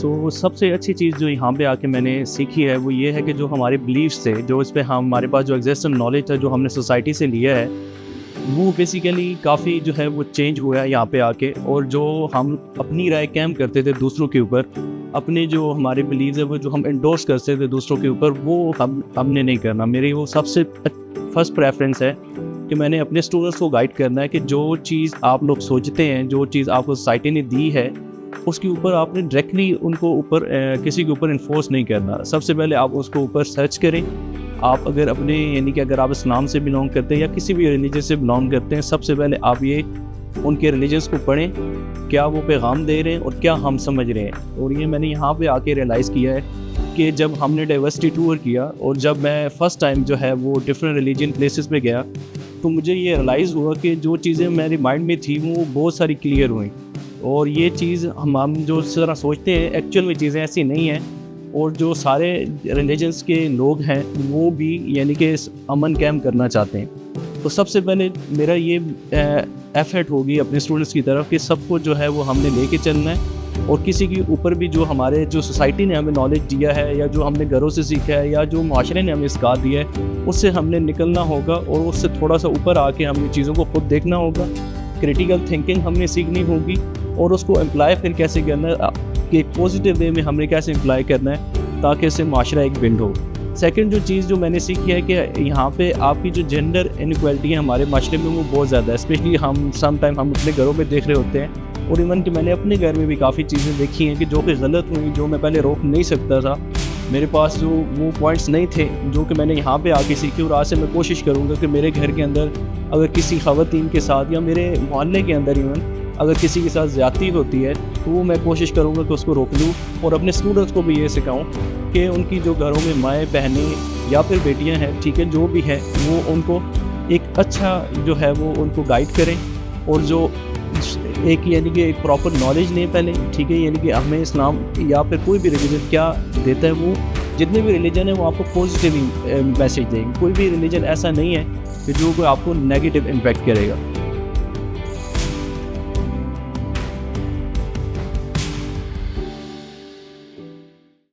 سب سے اچھی چیز جو یہاں پہ آ کے میں نے سیکھی ہے وہ یہ ہے کہ جو ہمارے بلیفس تھے، جو اس پہ ہمارے پاس جو ایگزسٹنٹ نالج تھا جو ہم نے سوسائٹی سے لیا ہے، وہ بیسیکلی کافی جو ہے وہ چینج ہوا ہے یہاں پہ آ کے. اور جو ہم اپنی رائے قائم کرتے تھے دوسروں کے اوپر، اپنے جو ہمارے بلیوز ہے وہ جو ہم انڈورس کرتے تھے دوسروں کے اوپر، وہ ہم نے نہیں کرنا. میری وہ سب سے فرسٹ پریفرنس ہے کہ میں نے اپنے اسٹوڈنٹس کو گائیڈ کرنا ہے کہ جو چیز آپ لوگ سوچتے ہیں، جو چیز آپ کو سوسائٹی نے دی ہے، اس کے اوپر آپ نے ڈائریکٹلی ان کو اوپر کسی کے اوپر انفورس نہیں کرنا. سب سے پہلے آپ اس کو اوپر سرچ کریں. آپ اگر اپنے یعنی کہ اگر آپ اسلام سے بلانگ کرتے ہیں یا کسی بھی ریلیجن سے بلانگ کرتے ہیں، سب سے پہلے آپ یہ ان کے ریلیجنس کو پڑھیں، کیا وہ پیغام دے رہے ہیں اور کیا ہم سمجھ رہے ہیں. اور یہ میں نے یہاں پہ آ کے ریئلائز کیا ہے کہ جب ہم نے ڈائیورسٹی ٹور کیا اور جب میں فرسٹ ٹائم جو ہے وہ ڈفرینٹ ریلیجن پلیسز پہ گیا، تو مجھے یہ ریئلائز ہوا کہ جو چیزیں میرے مائنڈ میں تھیں وہ بہت ساری کلیئر ہوئیں. اور یہ چیز ہم جو اس طرح سوچتے ہیں ایکچوئل میں چیزیں ایسی نہیں ہیں. اور جو سارے ریلیجنس کے لوگ ہیں وہ بھی یعنی کہ امن قائم کرنا چاہتے ہیں. تو سب سے پہلے میرا یہ ایفرٹ ہوگی اپنے اسٹوڈنٹس کی طرف کہ سب کو جو ہے وہ ہم نے لے کے چلنا ہے. اور کسی کے اوپر بھی جو ہمارے جو سوسائٹی نے ہمیں نالج دیا ہے یا جو ہم نے گھروں سے سیکھا ہے یا جو معاشرے نے ہمیں سکھا دیا ہے، اس سے ہم نے نکلنا ہوگا اور اس سے تھوڑا سا اوپر آ کے ہم نے چیزوں کو خود دیکھنا ہوگا. کریٹیکل تھنکنگ ہم نے سیکھنی ہوگی اور اس کو امپلائی پھر کیسے کرنا ہے کہ ایک پازیٹیو وے میں ہم نے کیسے امپلائی کرنا ہے تاکہ اس سے معاشرہ ایک بنڈ ہو. سیکنڈ جو چیز جو میں نے سیکھی ہے کہ یہاں پہ آپ کی جو جینڈر انیکوالٹی ہے ہمارے معاشرے میں وہ بہت زیادہ ہے. اسپیشلی ہم سم ٹائم ہم اپنے گھروں میں دیکھ رہے ہوتے ہیں، اور ایون کہ میں نے اپنے گھر میں بھی کافی چیزیں دیکھی ہیں کہ جو کہ غلط ہوئیں، جو میں پہلے روک نہیں سکتا تھا. میرے پاس جو وہ پوائنٹس نہیں تھے جو کہ میں نے یہاں پہ آ کے سیکھی. اور آج سے میں کوشش کروں گا کہ میرے گھر کے اندر اگر کسی خواتین کے ساتھ یا میرے محلے کے اندر ایون اگر کسی کے ساتھ زیادتی ہوتی ہے تو وہ میں کوشش کروں گا کہ اس کو روک لوں. اور اپنے اسٹوڈنٹس کو بھی یہ سکھاؤں کہ ان کی جو گھروں میں مائیں بہنیں یا پھر بیٹیاں ہیں، ٹھیک ہے، جو بھی ہیں، وہ ان کو ایک اچھا جو ہے وہ ان کو گائیڈ کریں. اور جو ایک یعنی کہ ایک پراپر نالج لیں پہلے، ٹھیک ہے، یعنی کہ ہمیں اسلام یا پھر کوئی بھی ریلیجن کیا دیتا ہے. وہ جتنے بھی ریلیجن ہیں وہ آپ کو پازیٹیو میسیج دیں گے. کوئی بھی ریلیجن ایسا نہیں ہے کہ جو کوئی آپ کو نیگیٹو امپیکٹ کرے گا.